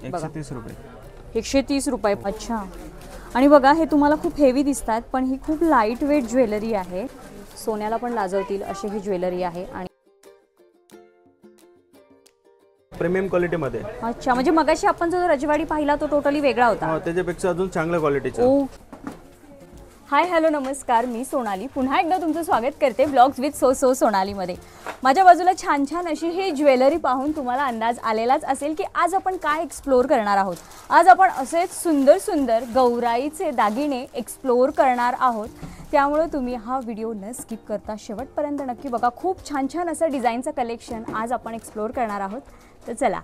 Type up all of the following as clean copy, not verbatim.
130 रुपये. 130 रुपये. अच्छा. आणि बघा हे तुम्हाला खूप हेवी दिसतात पण ही खूप लाईट वेट ज्वेलरी आहे. सोन्याला पण लाजवतील अशी ही ज्वेलरी आहे आणि प्रीमियम क्वालिटी मध्ये. अच्छा, म्हणजे मगाशी आपण जो रजवाडी पाहिला तो टोटली वेगळा होता. त्याच्यापेक्षा अजून चांगल्या क्वालिटीचा. ओ. हाय हॅलो नमस्कार, मी सोनाली पुन्हा एकदा तुमचं स्वागत करते ब्लॉग्स विथ सो सोनालीमध्ये. माझ्या बाजूला छान छान अशी ही ज्वेलरी पाहून तुम्हाला अंदाज आलेलाच असेल की आज आपण काय एक्सप्लोर करणार आहोत. आज आपण असेच सुंदर सुंदर गौराईचे दागिने एक्सप्लोर करणार आहोत. त्यामुळे तुम्ही हा व्हिडिओ न स्किप करता शेवटपर्यंत नक्की बघा. खूप छान छान असं डिझाईनचं कलेक्शन आज आपण एक्सप्लोर करणार आहोत. तर चला.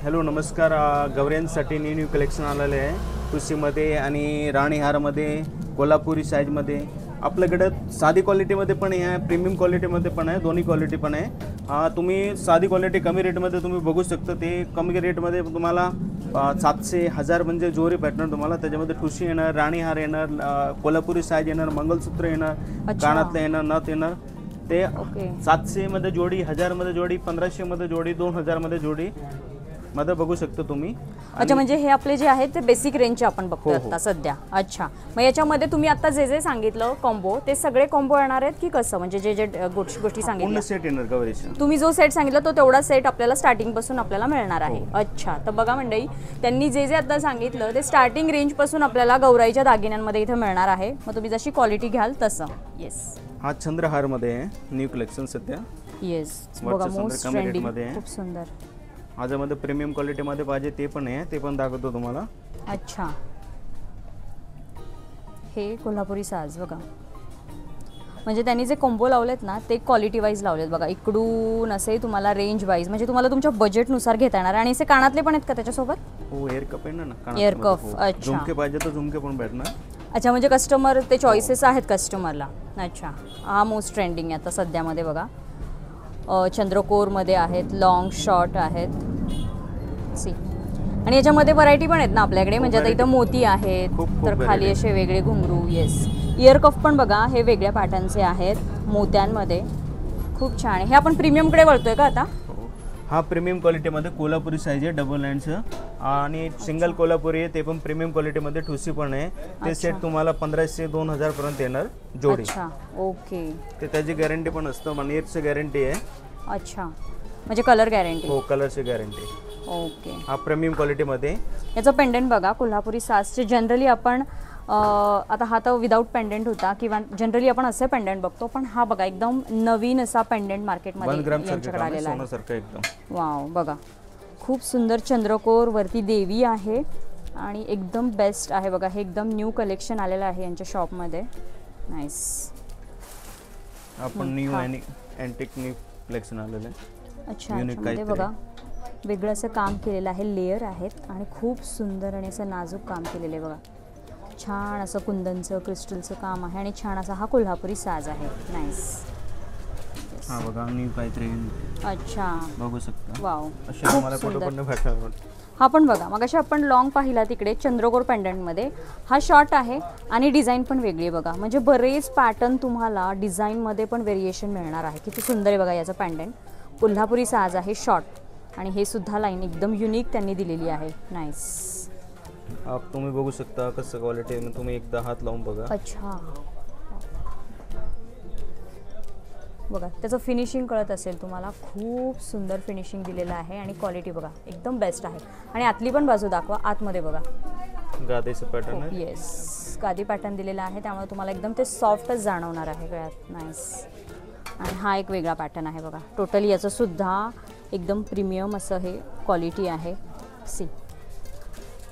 हॅलो नमस्कार. गौऱ्यांसाठी न्यू कलेक्शन आलेले आहे तुसीमध्ये आणि राणीहारमध्ये, कोल्हापुरी साईजमध्ये. आपल्याकडे साधी क्वालिटीमध्ये पण आहे, प्रीमियम क्वालिटीमध्ये पण आहे, दोन्ही क्वालिटी पण आहे. तुम्ही साधी क्वालिटी कमी रेटमध्ये तुम्ही बघू शकता. ते कमी रेटमध्ये तुम्हाला 700-1000 म्हणजे जोरी पॅटर्न तुम्हाला त्याच्यामध्ये ठुशी येणार, राणीहार येणार, कोल्हापुरी साईज येणार, मंगलसूत्र येणार, कानातलं येणार, नथ येणार. ते 700 मध्ये जोडी, 1000 मध्ये जोडी, 1500 मध्ये जोडी, 2000 मध्ये जोडी मध्ये बघू शकता तुम्ही. अच्छा, म्हणजे हे आपले जे आहेत ते बेसिक रेंजचे आपण बघतो आता सध्या. अच्छा, मग याच्यामध्ये तुम्ही आता जे जे सांगितलं कॉम्बो ते सगळे कॉम्बो येणार आहेत की कसं, म्हणजे जे जे गोष्टी सांगितल्या सेट येणार गौरीचा. तुम्ही जो सेट सांगितला तो तेवढा सेट आपल्याला स्टार्टिंग पासून आपल्याला मिळणार आहे. अच्छा, तर बघा मंडळी त्यांनी जे जे आता सांगितलं ते स्टार्टिंग रेंज पासून आपल्याला गौराईच्या दागिन्यांमध्ये इथे मिळणार आहे. मग तुम्ही जशी क्वालिटी घ्याल तसं. येस, हा चंद्रहार मध्ये आहे न्यू कलेक्शन सध्या. येस, बघा मोस्ट ट्रेंडिंग, खूप सुंदर. माझ्यामध्ये प्रीमियम क्वालिटीमध्ये पाहिजे ते पण आहे, ते पण दाखवतो तुम्हाला. अच्छा, हे कोल्हापुरी साज बघा. म्हणजे त्यांनी जे कॉम्बो लावलेत ना ते क्वालिटी वाईज लावलेत बघा. इकडून असे तुम्हाला रेंज वाईज म्हणजे तुम्हाला तुमच्या बजेटनुसार घेता येणार. आणि असे कानातले पण आहेत का त्याच्यासोबत? हो, एअर कप आहे ना. Air cup. अच्छा, झुमके पाहिजे तर झुमके पण भेटणार. अच्छा, म्हणजे कस्टमर ते चॉईसेस आहेत कस्टमरला. अच्छा, हा मोस्ट ट्रेंडिंग आहे आता सध्यामध्ये बघा. चंद्रकोरमध्ये आहेत, लॉंग शॉर्ट आहेत सी. आणि याच्यामध्ये व्हरायटी पण आहेत ना आपल्याकडे. म्हणजे आता इथं मोती आहेत, तर खाली असे वेगळे घुंगरू. येस, इयर कफ पण बघा हे वेगळ्या पॅटर्नचे आहेत मोत्यांमध्ये. खूप छान आहे. हे आपण प्रीमियमकडे वळतोय का आता? हा प्रीमियम क्वालिटीमध्ये कोल्हापुरी साईज आहे, डबल हँडचं. आणि सिंगल कोल्हापुरी आहे, ते पण प्रीमियम क्वालिटीमध्ये ठुसी पण आहे. ते सेट तुम्हाला 1500-2000 पर्यंत येणार जोडी. अच्छा, ओके. ते त्याची गॅरंटी पण असतं, 1 इयरची गॅरंटी आहे. अच्छा, म्हणजे कलर गॅरंटी? हो, कलरची गॅरंटी. ओके. हा प्रीमियम क्वालिटीमध्ये. याचं पेंडंट बघा कोल्हापुरी साजचे. जनरली आपण आता हा तर विदाऊट पेंडंट होता किंवा जनरली आपण असे पेंडंट बघतो, पण हा बघा एकदम नवीन असा पेंडंट मार्केटमध्ये यांच्याकडे आलेला आहे. एकदम वाव, बघा खूप सुंदर. चंद्रकोर वरती देवी आहे आणि एकदम बेस्ट आहे बघा. हे एकदम न्यू कलेक्शन आलेलं आहे यांच्या शॉपमध्ये. नाईस. आपण न्यू अँटिक न्यू कलेक्शन आलेलं आहे. अच्छा, ते बघा वेगळं असं काम केलेलं आहे. लेयर आहेत आणि खूप सुंदर आणि असं नाजूक काम केलेलं आहे बघा. छान असं कुंदनचं क्रिस्टलचं काम आहे आणि छान असा हा कोल्हापुरी साज आहे. नाईस. हा बघा न्यू काहीतरी. अच्छा, बघू शकता. वाव, अशा तुम्हाला फोटो पण भेटणार. हा पण बघा मगाशी आपण लॉंग पाहिला तिकडे चंद्रकोर पेंडंटमध्ये. हा शॉर्ट आहे आणि डिझाईन पण वेगळी आहे बघा. म्हणजे बरेच पॅटर्न तुम्हाला डिझाईनमध्ये पण व्हेरिएशन मिळणार आहे. किती सुंदर आहे बघा याचं पेंडंट. कोल्हापुरी साज आहे शॉर्ट आणि हे सुद्धा लाईन एकदम युनिक त्यांनी दिलेली आहे. नाईस. तुम्ही बघू शकता कसं क्वालिटी. तुम्ही एकदा हात लावून बघा. अच्छा, बघा त्याचं फिनिशिंग कळत असेल तुम्हाला. खूप सुंदर फिनिशिंग दिलेलं आहे आणि क्वालिटी बघा एकदम बेस्ट आहे. आणि आतली पण बाजू दाखवा. आतमध्ये बघा गादीचं पॅटर्न आहे. येस, गादी पॅटर्न दिलेला आहे त्यामुळे तुम्हाला एकदम ते सॉफ्टच जाणवणार आहे गळ्यात. नाईस. आणि हा एक वेगळा पॅटर्न आहे बघा. टोटली याचं सुद्धा एकदम प्रीमियम असं हे क्वालिटी आहे. सी,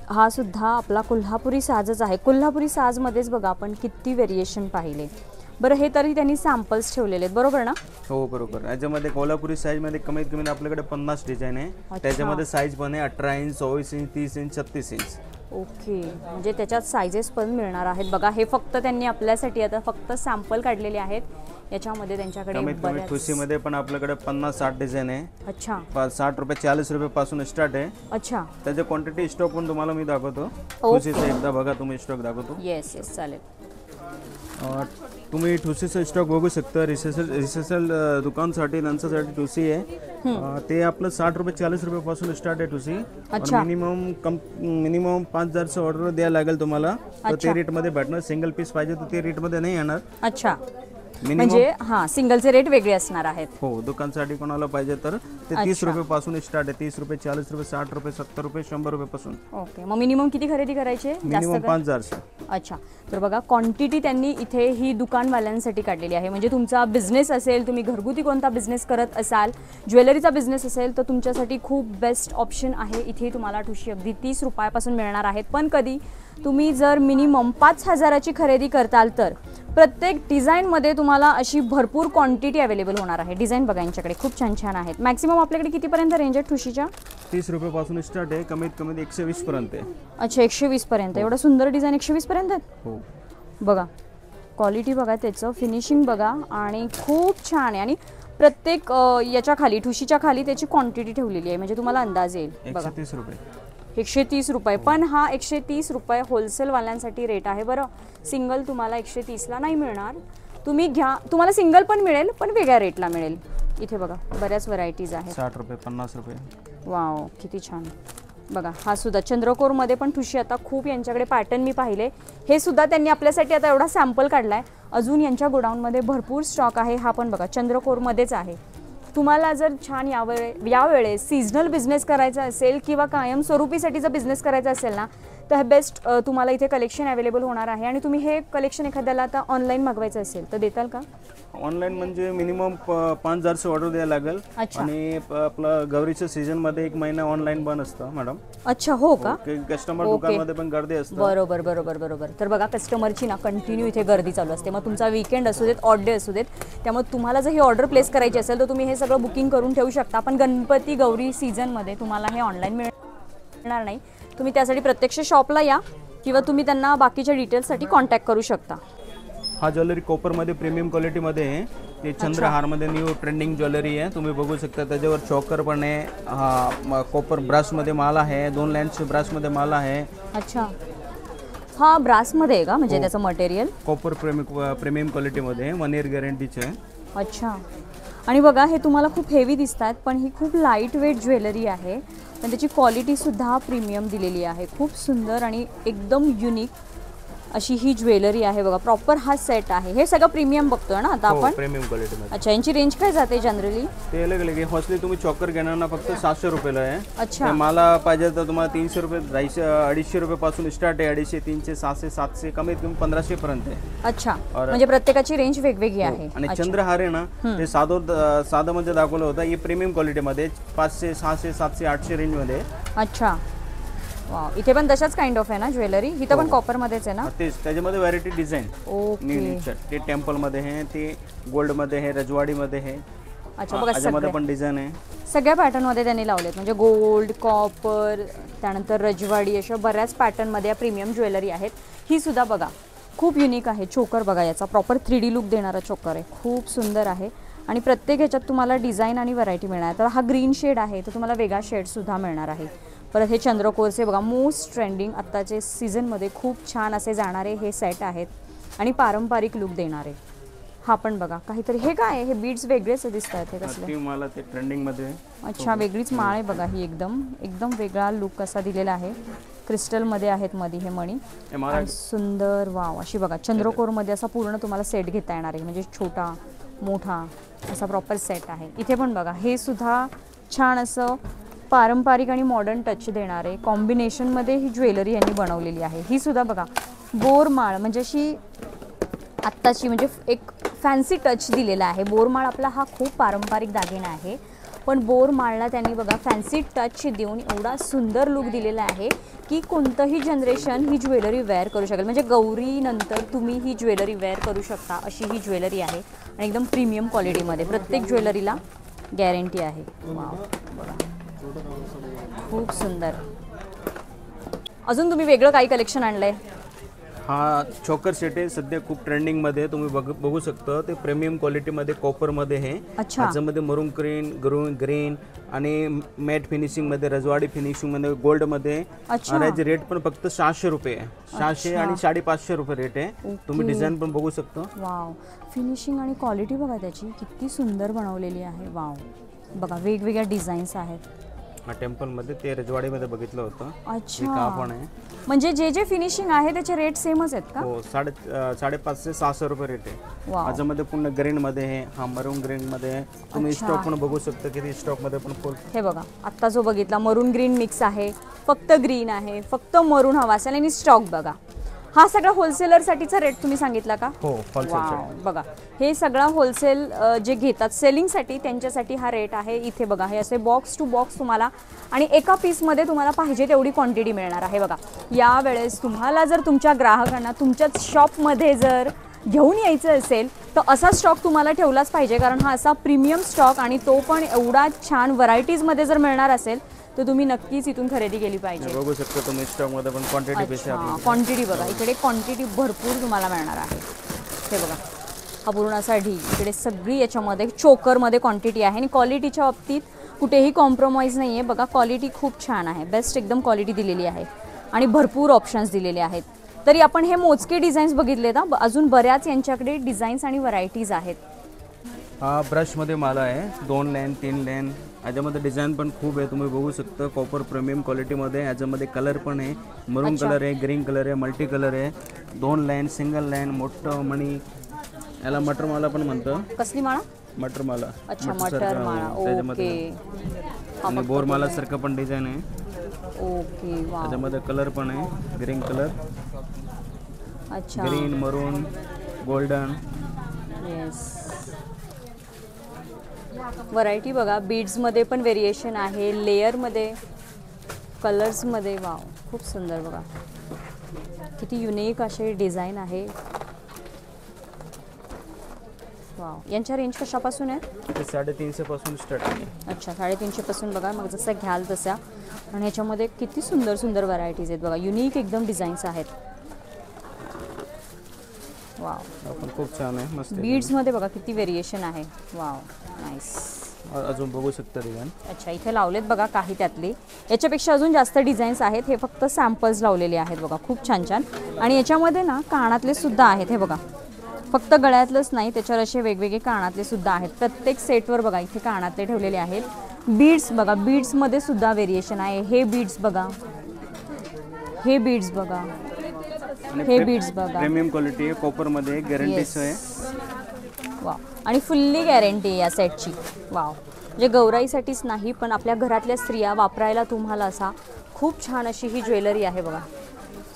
हा सुद्धा आपला कोल्हापुरी साजच आहे. कोल्हापुरी साजमध्येच बघा आपण किती व्हेरिएशन पाहिले. बरं, हे तरी त्यांनी सॅम्पल्स ठेवलेले आहेत बरोबर ना? हो बरोबर. याच्यामध्ये कोल्हापुरी साईजमध्ये कमीत कमी आपल्याकडे 50 डिझाईन आहे. त्याच्यामध्ये साईज पण आहे 18 inch, 24 inch, 30 inch, 36 inch. Okay, म्हणजे त्याच्यात सायझेस पण मिळणार आहेत बघा. हे फक्त त्यांनी आपल्यासाठी आता फक्त सॅम्पल काढलेले आहेत. याच्यामध्ये त्यांच्याकडे ठुसीमध्ये पण आपल्याकडे 50-60 डिझाईन आहे. अच्छा, 60 रुपये 40 रुपये पासून स्टार्ट आहे. अच्छा, त्याचे क्वांटिटी स्टॉक पण तुम्हाला मी दाखवतो. ठुसीचा एकदा बघा तुम्ही स्टॉक दाखवतो. येस येस, चालेल. तुम्ही ठुसीचं स्टॉक बघू शकता. रिसेसल दुकानसाठी त्यांच्यासाठी ठुसी आहे. ते आपलं 60 रुपये 40 रुपयापासून स्टार्ट आहे ठुसी. मिनिमम 5000चं ऑर्डर द्यायला लागेल तुम्हाला, तर ते रेटमध्ये भेटणार. सिंगल पीस पाहिजे तर ते रेटमध्ये नाही येणार. अच्छा, म्हणजे सिंगलचे रेट वेगळे असणार आहेत. हो, दुकानसाठी कोणाला पाहिजे तर ते 30 रुपयापासून स्टार्ट आहे. 30 रुपये 40 रुपये 60 रुपये 70 रुपये 100 रुपयापासून. ओके, मग मिनिमम किती खरेदी करायची? मिनिमम 5000. अच्छा, तर बघा क्वांटिटी त्यांनी इथे ही दुकानवाल्यांसाठी काढलेली आहे. म्हणजे तुमचा बिझनेस असेल, तुम्ही घरगुती कोणता बिझनेस करत असाल, ज्वेलरीचा बिझनेस असेल, तर तुमच्यासाठी खूप बेस्ट ऑप्शन आहे. इथे तुम्हाला ठुशी अगदी 30 रुपयापासून मिळणार आहेत. पण कधी तुम्ही जर मिनिमम 5000ची खरेदी करताल तर प्रत्येक डिझाईनमध्ये तुम्हाला अशी भरपूर क्वांटिटी अवेलेबल होणार आहे. डिझाईन बघा यांच्याकडे खूप छान छान आहेत. मॅक्सिमम आपल्याकडे कितीपर्यंत रेंज आहे ठुशीच्या? 30 रुपयापासून स्टार्ट आहे, कमीत कमी 120 पर्यंत आहे. अच्छा, 120 पर्यंत. एवढं सुंदर डिझाईन 120 पर्यंत आहेत? हो. बघा क्वालिटी बघा, त्याचं फिनिशिंग बघा, आणि खूप छान आहे. आणि प्रत्येक याच्या खाली, ठुशीच्या खाली त्याची क्वांटिटी ठेवलेली आहे, म्हणजे तुम्हाला अंदाज येईल. बघा 130 रुपये. 130 रुपये. पण हा 130 रुपये होलसेलवाल्यांसाठी रेट आहे बरं. सिंगल तुम्हाला 130ला नाही मिळणार. तुम्ही घ्या, तुम्हाला सिंगल पण मिळेल, पण वेगळ्या रेटला मिळेल. इथे बघा बऱ्याच व्हरायटीज आहेत. 60 रुपये 50 रुपये. वाव, किती छान. बघा हा सुद्धा चंद्रकोरमध्ये पण ठुशी आता खूप यांच्याकडे पॅटर्न मी पाहिले. हे सुद्धा त्यांनी आपल्यासाठी आता एवढा सॅम्पल काढलाय. अजून यांच्या गोडाऊनमध्ये भरपूर स्टॉक आहे. हा पण बघा चंद्रकोरमध्येच आहे. तुम्हाला जर छान यावेळेस सीझनल बिझनेस करायचा असेल किंवा कायमस्वरूपीसाठीचा बिझनेस करायचा असेल ना, तर हे बेस्ट तुम्हाला इथे कलेक्शन अवेलेबल होणार आहे. आणि तुम्ही हे कलेक्शन एखाद्याला आता ऑनलाईन मागवायचं असेल तर देताल का? ऑनलाईन म्हणजे मिनिमम 5000चं ऑर्डर द्यायला लागेल. आणि आपलं गौरीच्या सीझन मध्ये 1 महिना ऑनलाईन बंद असतं मॅडम. अच्छा, हो का? कस्टमर दुकानमध्ये पण गर्दी असते. बरोबर बरोबर बरोबर. तर बघा कस्टमरची ना कंटिन्यू इथे गर्दी चालू असते. मग तुमचा वीकेंड असू देत, ऑड डे असू देत, त्यामुळे तुम्हाला जर ही ऑर्डर प्लेस करायची असेल तर तुम्ही हे सगळं बुकिंग करून ठेवू शकता. पण गणपती गौरी सीझनमध्ये तुम्हाला हे ऑनलाईन मिळणार नाही. तुम्ही त्यासाठी प्रत्यक्ष शॉपला या किंवा तुम्ही त्यांना बाकीच्या डिटेल्ससाठी कॉन्टॅक्ट करू शकता. हा ज्वेलरी कॉपरमध्ये प्रीमियम क्वालिटीमध्ये आहे. ते चंद्रहारमध्ये न्यू ट्रेंडिंग ज्वेलरी आहे. तुम्ही बघू शकता त्याच्यावर चॉकर पण आहे. हा कॉपर ब्रासमध्ये माल आहे. 2 लाईन्सचे ब्रासमध्ये माल आहे. अच्छा, हा ब्रासमध्ये आहे का? म्हणजे त्याचं मटेरियल कॉपर प्रीमियम क्वालिटीमध्ये 1 इयर गॅरंटीचे आहे. अच्छा, आणि बघा हे तुम्हाला खूप हेवी दिसतात, पण ही खूप लाईट वेट ज्वेलरी आहे. पण त्याची क्वालिटीसुद्धा प्रीमियम दिलेली आहे. खूप सुंदर आणि एकदम युनिक अशी ही ज्वेलरी आहे. बघा प्रॉपर हा सेट आहे. हे सगळं प्रीमियम बघतोय ना आता आपण? प्रीमियम क्वालिटीमध्ये. अच्छा, यांची रेंज काय जाते जनरली? ते अलग हॉस्टली तुम्ही चॉकर घेणार ना, फक्त 700 रुपयाला आहे. अच्छा, मला पाहिजे तर तुम्हाला 300 रुपये 250 रुपयापासून स्टार्ट आहे. 250 300 700 700 कमीत कमी 1500 पर्यंत आहे. अच्छा, म्हणजे प्रत्येकाची रेंज वेगवेगळी आहे. आणि चंद्रहार आहे ना, ते साधं मध्ये दाखवलं होतं. हे प्रीमियम क्वालिटीमध्ये 500 600 700 800 रेंजमध्ये. अच्छा, वाव, इथे पण तशाच काइंड ऑफ आहे ना ज्वेलरी? इथं पण कॉपरमध्येच आहे ना? तेच, त्याच्यामध्ये व्हरायटी डिझाईन. ओके, ते टेम्पलमध्ये आहे, ते गोल्डमध्ये आहे, रजवाडीमध्ये आहे. अच्छा, बघा त्याच्यामध्ये पण डिझाईन आहे. सगळ्या पॅटर्नमध्ये त्यांनी लावलेत. म्हणजे गोल्ड, कॉपर, त्यानंतर रजवाडी, अशा बऱ्याच पॅटर्नमध्ये या प्रीमियम ज्वेलरी आहेत. ही सुद्धा बघा खूप युनिक आहे. चोकर बघा, याचा प्रॉपर 3D लुक देणारा चोकर आहे. खूप सुंदर आहे. आणि प्रत्येक ह्याच्यात तुम्हाला डिझाईन आणि व्हरायटी मिळणार. तर हा ग्रीन शेड आहे, तर तुम्हाला वेगळा शेडसुद्धा मिळणार आहे. परत हे चंद्रकोरचे बघा मोस्ट ट्रेंडिंग आत्ताचे सीझनमध्ये खूप छान असे जाणारे हे सेट आहेत आणि पारंपरिक लुक देणारे. हा पण बघा काहीतरी, हे काय आहे? हे बीड्स वेगळेच दिसत आहेत. हे कसले? मला ते ट्रेंडिंगमध्ये. अच्छा, वेगळीच माळ आहे बघा ही. एकदम वेगळा लुक असा दिलेला आहे. क्रिस्टलमध्ये आहेत मध्ये हे मणी. सुंदर, वाव. अशी बघा चंद्रकोरमध्ये असा पूर्ण तुम्हाला सेट घेता येणार आहे. म्हणजे छोटा मोठा असा प्रॉपर सेट आहे. इथे पण बघा हे सुद्धा छान असं पारंपरिक आणि मॉडर्न टच देणारे कॉम्बिनेशनमध्ये ही ज्वेलरी यांनी बनवलेली आहे. ही सुद्धा बघा बोरमाळ, म्हणजे अशी आत्ताची म्हणजे एक फॅन्सी टच दिलेला आहे. बोरमाळ आपला हा खूप पारंपरिक दागिना आहे, पण बोरमाळला त्यांनी बघा फॅन्सी टच देऊन एवढा सुंदर लुक दिलेला आहे की कोणतंही जनरेशन ही ज्वेलरी वेअर करू शकेल. म्हणजे गौरीनंतर तुम्ही ही ज्वेलरी वेअर करू शकता अशी ही ज्वेलरी आहे. आणि एकदम प्रीमियम क्वालिटीमध्ये प्रत्येक ज्वेलरीला गॅरंटी आहे. वाव, बघा खूप सुंदर. अजून तुम्ही वेगळं काही कलेक्शन आणलंय? हा चोकर सेट आहे, सध्या खूप ट्रेंडिंगमध्ये तुम्ही बघू शकता. ते प्रीमियम क्वालिटीमध्ये कॉपरमध्ये आहे. अच्छा. त्याच्यामध्ये मरून ग्रीन आणि मॅट फिनिशिंगमध्ये, रजवाडी फिनिशिंगमध्ये, गोल्डमध्ये. अच्छा. आणि याचे रेट पण फक्त 600 रुपये आहे. 600 आणि 550 रुपये रेट आहे. तुम्ही डिझाईन पण बघू शकता. वाव, फिनिशिंग आणि क्वालिटी बघा त्याची किती सुंदर बनवलेली आहे. वाव, बघा वेगवेगळ्या डिझाईन्स आहेत. टेम्पलमध्ये ते रजवाडीमध्ये बघितलं होतं. अच्छा, का पण आहे. म्हणजे जे जे फिनिशिंग आहे त्याचे रेट सेमच आहेत का? हो, 550 ते 600 रुपये रेट आहे. वाव. त्याच्यामध्ये पूर्ण ग्रीनमध्ये आहे. हा मरून ग्रीनमध्ये आहे. तुम्ही अच्छा. स्टॉक पण बघू शकता किती स्टॉकमध्ये पण फुल. हे बघा, आत्ता जो बघितला मरून ग्रीन मिक्स आहे, फक्त ग्रीन आहे, फक्त मरून हवा असेल. आणि स्टॉक बघा, हा सगळा होलसेलरसाठीचा रेट तुम्ही सांगितला का? हो, होलसेल. वाव, बघा हे सगळा होलसेल जे घेतात सेलिंगसाठी त्यांच्यासाठी हा रेट आहे. इथे बघा हे असे बॉक्स टू बॉक्स तुम्हाला आणि एका पीसमध्ये तुम्हाला पाहिजे तेवढी क्वांटिटी मिळणार आहे. बघा, यावेळेस तुम्हाला जर तुमच्या ग्राहकांना तुमच्याच शॉपमध्ये जर घेऊन यायचं असेल तर असा स्टॉक तुम्हाला ठेवलाच पाहिजे, कारण हा असा प्रीमियम स्टॉक आणि तो पण एवढा छान व्हरायटीजमध्ये जर मिळणार असेल तर तुम्ही नक्कीच इथून खरेदी केली पाहिजे. बघू शकता तुम्ही स्टॉकमध्ये पण क्वांटिटी पेक्षा आपली. क्वांटिटी बघा, इकडे क्वांटिटी भरपूर तुम्हाला मिळणार आहे. हे बघा, हा पूर्ण असा ढी, इकडे सगळी याच्यामध्ये चोकरमध्ये क्वांटिटी आहे. आणि क्वालिटीच्या बाबतीत कुठेही कॉम्प्रोमाइज नाही आहे. बघा, क्वालिटी खूप छान आहे, बेस्ट एकदम क्वालिटी दिलेली आहे आणि भरपूर ऑप्शन्स दिलेले आहेत. तरी आपण हे मोजके डिझाईन्स बघितले ना, अजून बऱ्याच यांच्याकडे डिझाईन्स आणि व्हरायटीज आहेत. हा ब्रशमध्ये माला आहे, 2 लेन 3 लेन. याच्यामध्ये डिझाईन पण खूप आहे, तुम्ही बघू शकता. कॉपर प्रीमियम क्वालिटीमध्ये. याच्यामध्ये कलर पण आहे, मरून कलर आहे, ग्रीन कलर आहे, मल्टी कलर आहे. 2 लाईन, सिंगल लाईन, मोठं मणी. याला मटर माला पण म्हणतं. कसली माळा? मटर माला. अच्छा, मटर माळा. ओके. आणि बोरमाला सारखं पण डिझाईन आहे. ओके. वाव. त्याच्यामध्ये कलर पण आहे, ग्रीन कलर, अच्छा, ग्रीन, मरून, गोल्डन. येस. व्हरायटी बघा, बीड्समध्ये पण व्हेरिएशन आहे, लेअरमध्ये, कलर्समध्ये. वाव, खूप सुंदर. बघा किती युनिक असे डिझाईन आहे. वाव, यांच्या रेंज कशापासून आहे? ते 350 पासून स्टार्ट आहे. अच्छा, 350 पासून. बघा, मग जसं घ्याल तसा. आणि ह्याच्यामध्ये किती सुंदर सुंदर व्हरायटीज आहेत. बघा, युनिक एकदम डिझाईन्स आहेत. वाव, पण खूप छान आहे, मस्त. बीड्समध्ये बघा किती व्हेरिएशन आहे. Wow, nice. अजून बघू शकता डिझाईन. अच्छा, इथे लावलेत बघा काही त्यातले. याच्यापेक्षा अजून जास्त डिझाईन्स आहेत. हे फक्त सॅम्पल्स लावलेले आहेत. बघा, खूप छान छान. आणि याच्यामध्ये ना कानातले सुद्धा आहेत. हे बघा, फक्त गळ्यातलंच नाही, त्याच्यावर असे वेगवेगळे कानातले सुद्धा आहेत. प्रत्येक सेटवर बघा इथे कानातले ठेवलेले आहेत. बीड्स बघा, बीड्समध्ये सुद्धा व्हेरिएशन आहे. हे बीड्स बघा, हे बीड्स बघा, हे बीड्स बघा. प्रीमियम क्वालिटी आहे, कॉपरमध्ये, गॅरंटीच आहे. वाव, आणि फुल्ली गॅरंटी आहे या सेटची. वाव, म्हणजे गौराईसाठीच नाही पण आपल्या घरातल्या स्त्रिया वापरायला तुम्हाला असा खूप छान अशी ही ज्वेलरी आहे. बघा,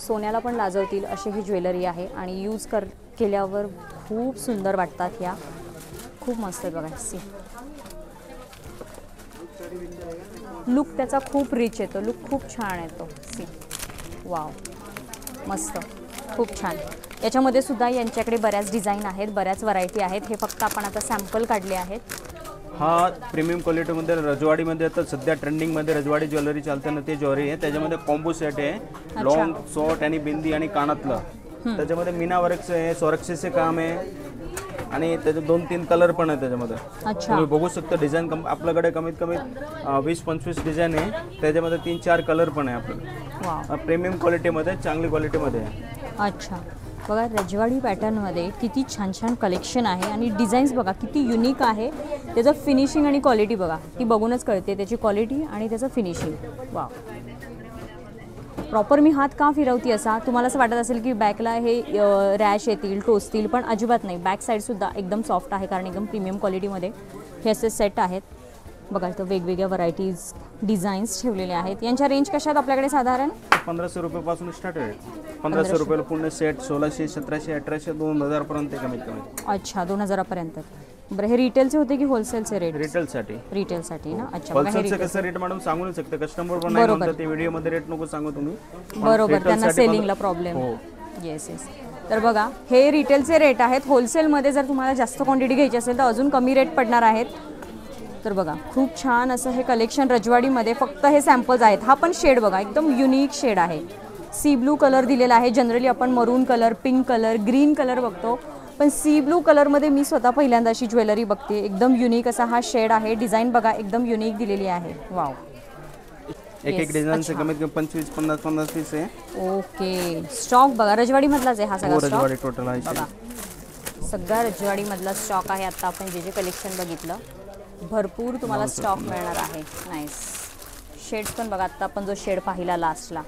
सोन्याला पण लाजवतील अशी ही ज्वेलरी आहे आणि यूज केल्यावर खूप सुंदर वाटतात. ह्या खूप मस्त आहे. बघा, सी लुक त्याचा खूप रिच येतो, लुक खूप छान येतो. सी, वाव, मस्त, खूप छान. याच्यामध्ये सुद्धा यांच्याकडे बऱ्याच डिझाईन आहेत, बऱ्याच व्हरायटी आहेत. हे फक्त आपण आता सॅम्पल काढले आहेत. हा प्रीमियम क्वालिटीमध्ये रजवाडीमध्ये आता सध्या ट्रेंडिंगमध्ये रजवाडी ज्वेलरी चालते ना, ते ज्वेलरी आहे. त्याच्यामध्ये कॉम्बो सेट आहे, लॉंग, शॉर्ट आणि बिंदी आणि कानातलं. त्याच्यामध्ये मीना वर्कचं आहे, सोरक्षेचे काम आहे आणि त्याचे 2-3 कलर पण आहे त्याच्यामध्ये. तुम्ही बघू शकता. डिझाईन आपल्याकडे कमीत कमी 20-25 डिझाईन आहे. त्याच्यामध्ये 3-4 कलर पण आहे आपल्याला. प्रीमियम क्वालिटीमध्ये, चांगली क्वालिटीमध्ये आहे. अच्छा, बघा रजवाडी पॅटर्नमध्ये किती छान छान कलेक्शन आहे आणि डिझाईन्स बघा किती युनिक आहे. त्याचं फिनिशिंग आणि क्वालिटी बघा, ती बघूनच कळते त्याची क्वालिटी आणि त्याचं फिनिशिंग. वाव, प्रॉपर मी हात का फिरवते असा तुम्हाला असं वाटत असेल की बॅकला हे रॅश येतील, टोचतील, पण अजिबात नाही. बॅक साईडसुद्धा एकदम सॉफ्ट आहे कारण एकदम प्रीमियम क्वालिटीमध्ये हे असे सेट आहेत. बघा, इथं वेगवेगळ्या व्हरायटीज, डिझाईन्स ठेवलेले आहेत. यांच्या रेंज कशा आहेत आपल्याकडे? साधारण 1500 रुपयापासून स्टार्ट आहे. 1500 रुपयाला पूर्ण सेट 1600, 1700, 1800, 2000 पर्यंत कमीत कमी. अच्छा, 2000 पर्यंत. बरं, हे रिटेलचे होते की होलसेलचे रेट? रिटेलसाठी. रिटेलसाठी ना. अच्छा, होलसेलचं कसं रेट मॅडम सांगू नाही शकते, कस्टमर पण नाही म्हणतात ते व्हिडिओमध्ये रेट नको सांगू तुम्ही. बरोबर, त्यांना सेलिंगला प्रॉब्लेम. Yes yes. तर बघा, हे रिटेलचे रेट आहेत. होलसेलमध्ये जर तुम्हाला जास्त क्वांटिटी घ्यायची असेल तर अजून कमी रेट पडणार आहेत. तर बघा, खूप छान असं हे कलेक्शन रजवाडीमध्ये. फक्त हे सॅम्पल्स आहेत. हा पण शेड बघा, एकदम युनिक शेड आहे. सी ब्लू कलर दिलेला आहे. जनरली आपण मरून colour, pink colour, green colour बघतो, पण सी ब्लू कलरमध्ये मी स्वतः पहिल्यांदा अशी ज्वेलरी बघते. एकदम युनिक असा हा शेड आहे. डिझाईन बघा एकदम युनिक दिलेली आहे. वाव. एक डिझाईनचे कमीत कमी 25-50 पीस आहे. ओके. स्टॉक बघा रजवाडी मधलाच आहे हा सगळा स्टॉक. रजवाडी टोटल आहे. बघा सगळा रजवाडी मधला स्टॉक आहे. आता आपण जे कलेक्शन बघितलं भरपूर तुम्हाला स्टॉक मिळणार आहे. नाईस. शेड्स पण बघा, आता आपण जो शेड पाहिला लास्टला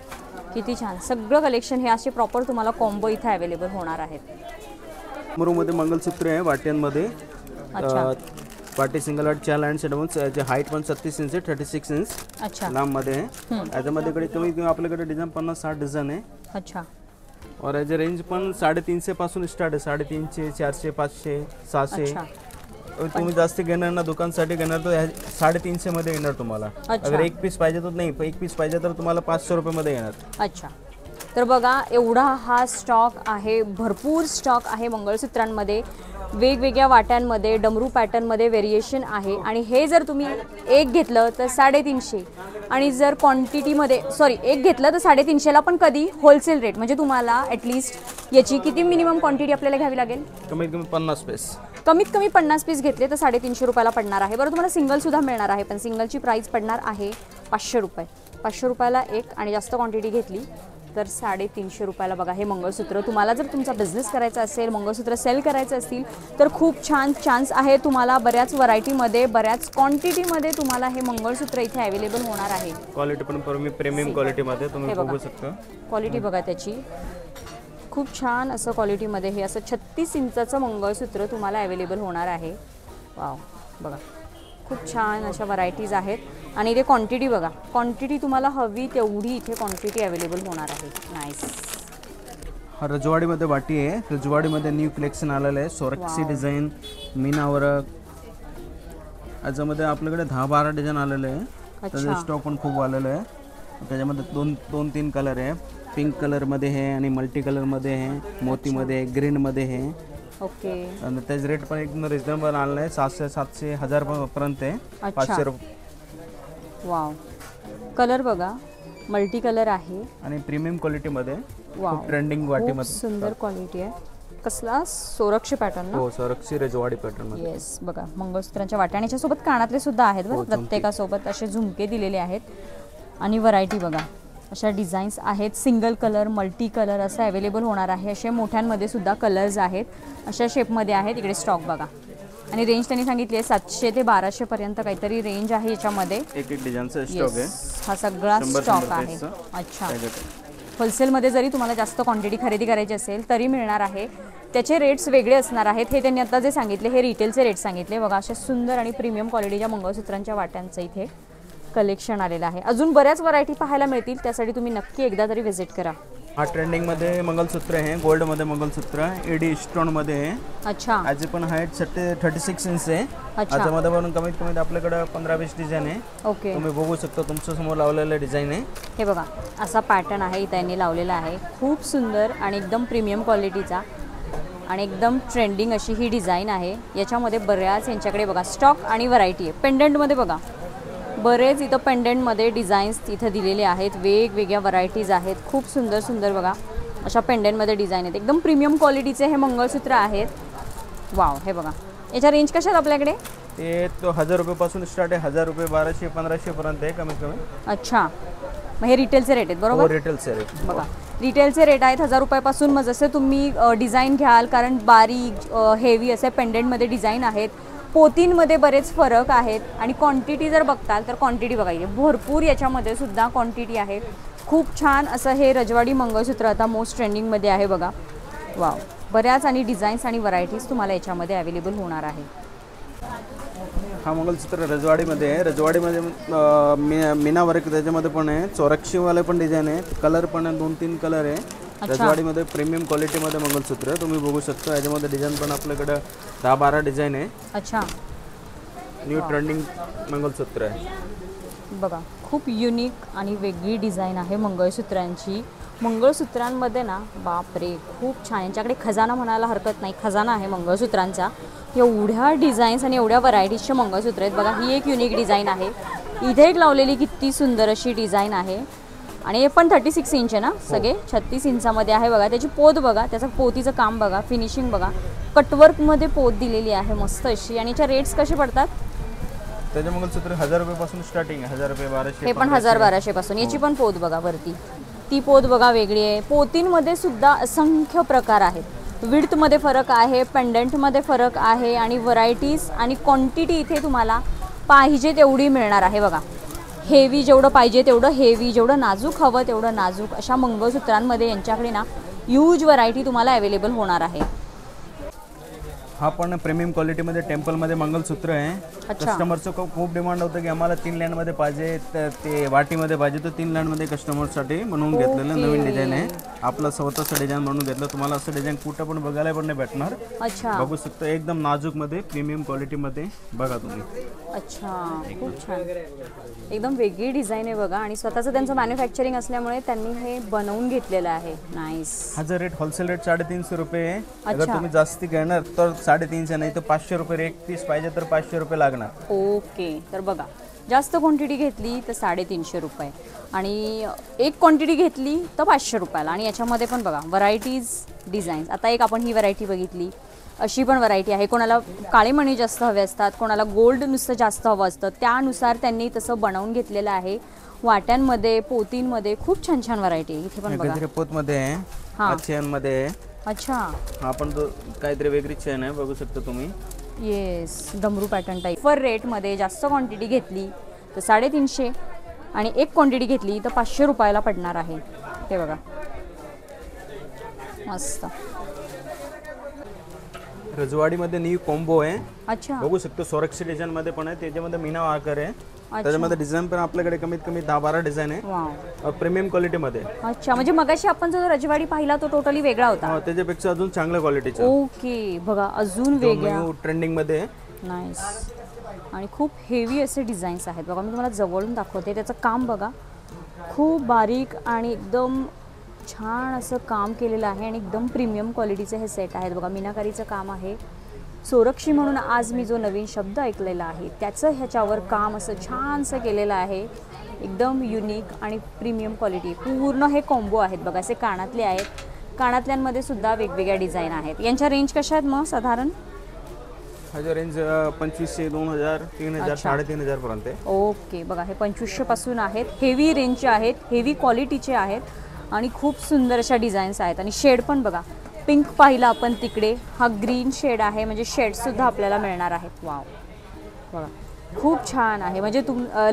किती छान. सगळं कलेक्शन हे असे प्रॉपर तुम्हाला कॉम्बो इथे अवेलेबल होणार आहेत. मध्ये मंगलसूत्र आहे वाट्यांमध्ये. वाटी सिंगल वाट 4 लाईन सेट याची हाईट पण 36 इंच आहे, 36 इंच अच्छा लांबमध्ये आहे. याच्यामध्ये कमीत कमी आपल्याकडे डिझाईन 50-60 डिझाईन आहे. अच्छा. और याची रेंज पण 350 पासून स्टार्ट आहे. 350, 400, 500, 600. तुम्ही जास्त घेणार ना, दुकानसाठी घेणार तर 350 मध्ये येणार तुम्हाला. अगर एक पीस पाहिजे तर नाही, एक पीस पाहिजे तर तुम्हाला 500 रुपये मध्ये येणार. अच्छा. तर बघा एवढा हा स्टॉक आहे. भरपूर स्टॉक आहे मंगळसूत्रांमध्ये, वेगवेगळ्या वाट्यांमध्ये, डमरू पॅटर्नमध्ये व्हेरिएशन आहे. आणि हे जर तुम्ही एक घेतलं तर 350, आणि जर क्वांटिटीमध्ये एक घेतलं तर 350ला, पण कधी होलसेल रेट. म्हणजे तुम्हाला ॲटलिस्ट याची किती मिनिमम क्वांटिटी आपल्याला घ्यावी लागेल? कमीत कमी 50 पीस. कमीत कमी 50 पीस घेतले तर 350 रुपयाला पडणार आहे. बरं तुम्हाला सिंगलसुद्धा मिळणार आहे, पण सिंगलची प्राईस पडणार आहे 500 रुपये. 500 रुपयाला एक, आणि जास्त क्वांटिटी घेतली तर 350 रुपयाला. बघा हे मंगळसूत्र तुम्हाला जर तुमचा बिझनेस करायचा असेल, मंगळसूत्र सेल करायचं असतील तर खूप छान चान्स आहे. तुम्हाला बऱ्याच व्हरायटीमध्ये, बऱ्याच क्वांटिटीमध्ये तुम्हाला हे मंगळसूत्र इथे अवेलेबल होणार आहे. क्वालिटी पण प्रीमियम क्वालिटीमध्ये तुम्ही बघू शकता. क्वालिटी बघा त्याची खूप छान असं क्वालिटीमध्ये हे असं 36 इंचाचं मंगळसूत्र तुम्हाला अवेलेबल होणार आहे. वाव. बघा खूप छान अशा व्हरायटीज आहेत. आणि इथे क्वांटिटी बघा, क्वांटिटी तुम्हाला हवी तेवढी इथे क्वांटिटी अवेलेबल होणार आहे. नाईस. हा रजवाडीमध्ये वाटी आहे. रजवाडीमध्ये न्यू कलेक्शन आलेलं आहे. सोरक्षी डिझाईन, मीना वर्क. याच्यामध्ये आपल्याकडे 10-12 डिझाईन आलेले आहे. त्याचा स्टॉक पण खूप आलेला आहे. त्याच्यामध्ये 2-3 कलर आहे. पिंक कलरमध्ये आहे आणि मल्टी कलरमध्ये आहे, मोतीमध्ये आहे, ग्रीनमध्ये आहे. ओके. आणि त्याचं रेट पण एकदम रिजनेबल आलेलं आहे. 700-700 1000 पर्यंत आहे. 500 रुपये. वाव. कलर बघा मल्टी कलर आहे आणि प्रीमियम क्वालिटीमध्ये. वाव. ट्रेंडिंग वाटीमध्ये सुंदर क्वालिटी आहे. कसला सोरक्षी पॅटर्न ना? हो, सोरक्षी रजवाडी पॅटर्न मध्ये. येस. बघा मंगळसूत्रांच्या वाट्या आणि सोबत कानातले सुद्धा आहेत बरं. प्रत्येकासोबत असे झुमके दिलेले आहेत. आणि व्हरायटी बघा अशा डिझाईन्स आहेत. सिंगल कलर, मल्टी कलर असं अवेलेबल होणार आहे. असे मोठ्यांमध्ये सुद्धा कलर्स आहेत, अशा शेपमध्ये आहेत. इकडे स्टॉक बघा. आणि रेंज त्यांनी सांगितली आहे 700 ते 1200 पर्यंत काहीतरी रेंज आहे याच्यामध्ये. एक डिझाईनचा स्टॉक आहे. हा सगळा स्टॉक आहे. अच्छा. होलसेलमध्ये जरी तुम्हाला जास्त क्वांटिटी खरेदी करायची असेल तरी मिळणार आहे. त्याचे रेट्स वेगळे असणार आहेत. हे त्यांनी आता जे सांगितले हे रिटेलचे रेट सांगितले. बघा अशा सुंदर आणि प्रीमियम क्वालिटीच्या मंगळसूत्रांच्या वाट्यांचं इथे कलेक्शन आलेलं आहे. अजून बऱ्याच व्हरायटी पाहायला मिळतील, त्यासाठी तुम्ही नक्की एकदा तरी व्हिजिट करा. हा ट्रेंडिंगमध्ये मंगलसूत्र आहे. गोल्डमध्ये मंगलसूत्र एडी स्टोनमध्ये आहे. अच्छा. याची पण हाईट 36 इंच आहे. याच्यामध्ये पण कमीत कमी आपल्याकडे 15-20 डिझाईन आहे. ओके. तुम्ही बघू शकता, तुमच्या समोर लावलेलं डिझाईन आहे. हे बघा असा पॅटर्न आहे इथे यांनी लावलेला आहे. खूप सुंदर आणि एकदम प्रीमियम क्वालिटीचा आणि एकदम ट्रेंडिंग अशी ही डिझाईन आहे. याच्यामध्ये बऱ्याच यांच्याकडे बघा स्टॉक आणि व्हरायटी आहे. पेंडंटमध्ये बघा बरेच इथं पेंडंटमध्ये डिझाईन्स इथं दिलेले आहेत. वेगवेगळ्या व्हरायटीज आहेत. खूप सुंदर सुंदर बघा अशा पेंडंटमध्ये डिझाईन आहेत. एकदम प्रीमियम क्वालिटीचे हे मंगळसूत्र आहेत. वाव. हे बघा याच्या रेंज कशा आहेत आपल्याकडे? ते तो 1000 रुपयापासून स्टार्ट आहे. 1000 रुपये, 1200, 1500 पर्यंत आहे कमीत कमी. अच्छा. मग हे रिटेलचे रेट आहेत बरोबर? रिटेलचे रेट बघा. रिटेलचे रेट आहेत 1000 रुपयापासून. मग जसं तुम्ही डिझाईन घ्याल, कारण बारीक हेवी असे पेंडंटमध्ये डिझाईन आहेत. पोतींमध्ये बरेच फरक आहेत. आणि क्वांटिटी जर बघताल तर क्वांटिटी बघायची भरपूर याच्यामध्ये सुद्धा क्वांटिटी आहे. खूप छान असं हे रजवाडी मंगळसूत्र आता मोस्ट ट्रेंडिंगमध्ये आहे बघा. वाव. बऱ्याच आणि डिझाईन्स आणि व्हरायटीज तुम्हाला याच्यामध्ये अवेलेबल होणार आहे. हा मंगलसूत्र रजवाडीमध्ये आहे. रजवाडीमध्ये मीना वर्क त्याच्यामध्ये पण आहे. चोरक्षीवाले पण डिझाईन आहे. कलर पण आहे, 2-3 कलर आहे. रजवाडीमध्ये प्रीमियम क्वालिटीमध्ये मंगलसूत्र तुम्ही बघू शकता. याच्यामध्ये डिझाईन पण आपल्याकडे 10-12 डिझाईन आहे. अच्छा. न्यू ट्रेंडिंग मंगलसूत्र आहे बघा. खूप युनिक आणि वेगळी डिझाईन आहे मंगळसूत्रांची. मंगळसूत्रांमध्ये ना बापरे खूप छान. यांच्याकडे खजाना म्हणायला हरकत नाही. खजाना आहे मंगळसूत्रांचा. एवढ्या डिझाईन्स आणि एवढ्या व्हरायटीजचे मंगळसूत्र आहेत बघा. ही एक युनिक डिझाईन आहे. इथे एक लावलेली किती सुंदर अशी डिझाईन आहे. आणि हे पण 36 इंच आहे ना सगळे 36 इंचामध्ये आहे बघा. त्याची पोत बघा, त्याचं पोतीचं काम बघा, फिनिशिंग बघा, कटवर्कमध्ये पोत दिलेली आहे मस्त अशी. आणि याच्या रेट्स कसे पडतात? त्याचे मंगलसूत्र 1000 रुपयापासून स्टार्टिंग आहे, 1000 रुपये, 1200. हे पण 1000-1200 पासून. याची पण पोत बघा वरती, ती पोत बघा वेगळी आहे. पोतींमध्ये सुद्धा असंख्य प्रकार आहेत. विड्थमध्ये फरक आहे, पेंडंटमध्ये फरक आहे आणि व्हरायटीज आणि क्वांटिटी इथे तुम्हाला पाहिजे तेवढी मिळणार आहे बघा. हेवी जेवढं पाहिजे तेवढं हेवी, जेवढं नाजूक हवं तेवढं नाजूक, अशा मंगळसूत्रांमध्ये यांच्याकडे ना ह्यूज व्हरायटी तुम्हाला अवेलेबल होणार आहे. हा पण प्रीमियम क्वालिटीमध्ये टेम्पलमध्ये मंगलसूत्र आहे. कस्टमरचं खूप डिमांड होतं की आम्हाला 3 लँडमध्ये पाहिजे, तर ते वाटीमध्ये पाहिजे, तर 3 लँडमध्ये कस्टमरसाठी म्हणून घेतलेलं नवीन डिझाईन आहे. आपलं स्वतःचं डिझाईन म्हणून घेतलं. तुम्हाला असं डिझाईन कुठं पण बघायला पण नाही भेटणार. अच्छा, बघू शकता एकदम नाजूकमध्ये प्रीमियम क्वालिटीमध्ये बघा तुम्ही. अच्छा, खूप छान, एकदम वेगळी डिझाईन आहे बघा. आणि स्वतःचं त्यांचं मॅन्युफॅक्चरिंग असल्यामुळे त्यांनी हे बनवून घेतलेलं आहे. नाईस. ह्याचा रेट होलसेल रेट 350 रुपये आहे. अगर तुम्ही जास्ती घेणार तर 350 नाही तर 500 रुपये. एक पीस पाहिजे तर 500 रुपये लागणार. ओके, तर बघा जास्त क्वांटिटी घेतली तर 350 रुपये आणि एक क्वांटिटी घेतली तर 500 रुपयाला. आणि याच्यामध्ये पण बघा व्हरायटीज, डिझाईन्स. आता एक आपण ही व्हरायटी बघितली, अशी पण व्हरायटी आहे. कोणाला काळे मणी जास्त हवे असतात, कोणाला गोल्ड नुसतं जास्त हवं असतं, त्यानुसार त्यांनी तसं बनवून घेतलेलं आहे. वाट्यांमध्ये, पोतींमध्ये खूप छान छान व्हरायटी आहे. इथे पण बघा पोतमध्ये आहे, चेनमध्ये आहे. अच्छा, आपण काहीतरी वेगळी चेन आहे, बघू शकता तुम्ही. येस, डमरू पॅटर्न टाईप. पर रेटमध्ये जास्त क्वांटिटी घेतली तर 350 आणि एक क्वांटिटी घेतली तर 500 रुपयाला पडणार आहे. हे बघा मस्त. रजवाडीमध्ये न्यू कॉम्बो आहे. अच्छा, बघू शकतो. सोरक्षी डिझाईन मध्ये पण आहे, त्याच्यामध्ये मीना आकार आहे. त्याच्यामध्ये डिझाईन पण आपल्याकडे कमीत कमी 10-12 डिझाईन आहे. वाव, प्रीमियम क्वालिटीमध्ये. अच्छा, म्हणजे मगाशी आपण जो रजवाडी पाहिला तो टोटली वेगळा होता. त्याच्यापेक्षा अजून चांगल्या क्वालिटीचा. ओके, बघा अजून वेगळ्या, ट्रेंडिंग मध्ये आहे. नाईस. आणि खूप हेवी असे डिझाईन्स आहेत बघा. मी तुम्हाला जवळून दाखवते. त्याचं काम बघा, खूप बारीक आणि एकदम छान असं काम केलेलं आहे. आणि एकदम प्रीमियम क्वालिटीचे हे सेट आहेत बघा. मीनाकारीचं काम आहे. सोरक्षी म्हणून आज मी जो नवीन शब्द ऐकलेला आहे त्याचं ह्याच्यावर काम असं छानसं केलेलं आहे. एकदम युनिक आणि प्रीमियम क्वालिटी. पूर्ण हे कॉम्बो आहेत बघा. असे कानातले आहेत, कानातल्यांमध्ये सुद्धा वेगवेगळ्या डिझाईन आहेत. यांच्या रेंज कशा आहेत मग साधारण? ह्याच्या रेंज 2500, 2000, 3000, 3500 पर्यंत आहे. ओके, बघा हे 2500 पासून आहेत. हेवी रेंजचे आहेत, हेवी क्वालिटीचे आहेत आणि खूप सुंदर अशा डिझाईन्स आहेत. आणि शेड पण बघा, पिंक पाहिला आपण तिकडे, हा ग्रीन शेड आहे. म्हणजे शेडसुद्धा आपल्याला मिळणार आहेत. वाव, बघा खूप छान आहे. म्हणजे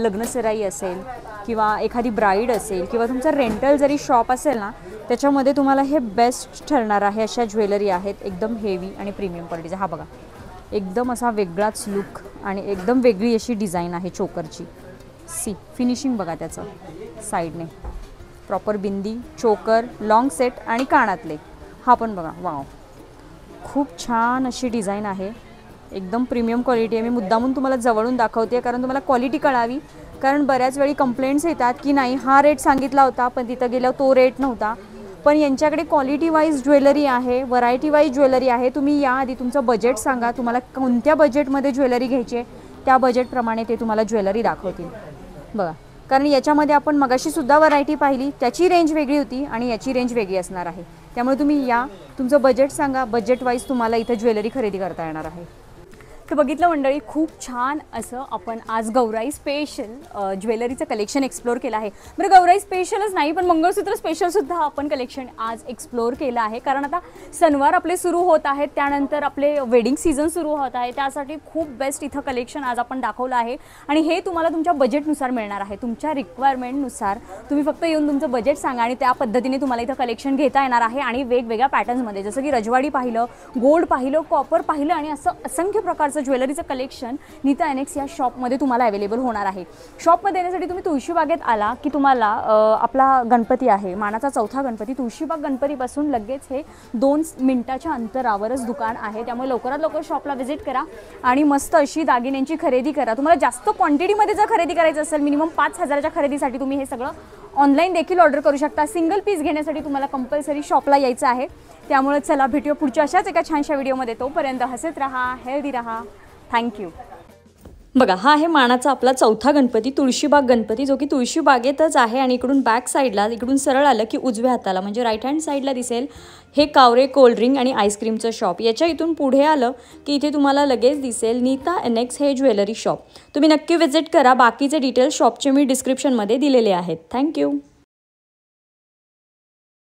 लग्नसराई असेल किंवा एखादी ब्राईड असेल किंवा तुमचं रेंटल जरी शॉप असेल ना, त्याच्यामध्ये तुम्हाला हे बेस्ट ठरणार आहे. अशा ज्वेलरी आहेत एकदम हेवी आणि प्रीमियम क्वालिटीचा. हा बघा, एकदम असा वेगळाच लुक आणि एकदम वेगळी अशी डिझाईन आहे चोकरची. सी फिनिशिंग बघा त्याचं, साईडने प्रॉपर बिंदी, चोकर, लॉंग सेट आणि कानातले. हा पण बघा, वाव खूप छान अशी डिझाईन आहे. एकदम प्रीमियम क्वालिटी आहे. मी मुद्दामून तुम्हाला जवळून दाखवते कारण तुम्हाला क्वालिटी कळावी. कारण बऱ्याच वेळी कंप्लेंट्स येतात की नाही हा रेट सांगितला होता पण तिथं गेल्यावर तो रेट नव्हता. पण यांच्याकडे क्वालिटी वाईज ज्वेलरी आहे, व्हरायटी वाईज ज्वेलरी आहे. तुम्ही याआधी तुमचं बजेट सांगा, तुम्हाला कोणत्या बजेटमध्ये ज्वेलरी घ्यायची आहे, त्या बजेटप्रमाणे ते तुम्हाला ज्वेलरी दाखवतील बघा. कारण याच्यामध्ये आपण मगाशीसुद्धा व्हरायटी पाहिली, त्याची रेंज वेगळी होती आणि याची रेंज वेगळी असणार आहे. त्यामुळे तुम्ही या, तुमचं बजेट सांगा, बजेट वाईज तुम्हाला इथं ज्वेलरी खरेदी करता येणार आहे. तर बघितलं मंडळी, खूप छान असं आपण आज गौराई स्पेशल ज्वेलरीचं कलेक्शन एक्सप्लोर केलं आहे. बरं, गौराई स्पेशलच नाही पण मंगळसूत्र स्पेशलसुद्धा आपण कलेक्शन आज एक्सप्लोर केलं आहे. कारण आता सणवार आपले सुरू होत आहेत, त्यानंतर आपले वेडिंग सीझन सुरू होत आहे. त्यासाठी खूप बेस्ट इथं कलेक्शन आज आपण दाखवलं आहे आणि हे तुम्हाला तुमच्या बजेटनुसार मिळणार आहे. तुमच्या रिक्वायरमेंटनुसार तुम्ही फक्त येऊन तुमचं बजेट सांगा आणि त्या पद्धतीने तुम्हाला इथं कलेक्शन घेता येणार आहे. आणि वेगवेगळ्या पॅटर्न्समध्ये, जसं की रजवाडी पाहिलं, गोल्ड पाहिलं, कॉपर पाहिलं आणि असं असंख्य प्रकारचं ज्वेलरीचं कलेक्शन नीता एनेक्स या शॉपमध्ये तुम्हाला अवेलेबल होणार आहे. शॉपमध्ये येण्यासाठी तुम्ही तुळशीबागेत आला की तुम्हाला आपला गणपती आहे, मानाचा 4था गणपती, तुळशीबाग गणपतीपासून लगेच हे 2 मिनिटाच्या अंतरावरच दुकान आहे. त्यामुळे लवकरात लवकर शॉपला व्हिजिट करा आणि मस्त अशी दागिन्यांची खरेदी करा. तुम्हाला जास्त क्वांटिटीमध्ये जर खरेदी करायचं असेल, मिनिमम 5000च्या खरेदीसाठी तुम्ही हे सगळं ऑनलाईन देखील ऑर्डर करू शकता. सिंगल पीस घेण्यासाठी तुम्हाला कंपल्सरी शॉपला यायचं आहे. त्यामुळे चला भेटूया पुढच्या अशाच एका छानशा व्हिडिओमध्ये. तोपर्यंत हसत राहा, हेल्दी राहा. थँक्यू. बघा, हा आहे मानाचा आपला चौथा गणपती, तुळशीबाग गणपती, जो की तुळशीबागेतच आहे. आणि इकडून बॅक साईडला, इकडून सरळ आलं की उजव्या हाताला म्हणजे राईट हँड साईडला दिसेल हे कावरे कोल्ड्रिंक आणि आईस्क्रीमचं शॉप. याच्या इथून पुढे आलं की इथे तुम्हाला लगेच दिसेल नीता एनेक्स हे ज्वेलरी शॉप. तुम्ही नक्की व्हिजिट करा. बाकीचे डिटेल्स शॉपचे मी डिस्क्रिप्शनमध्ये दिलेले आहेत. थँक्यू.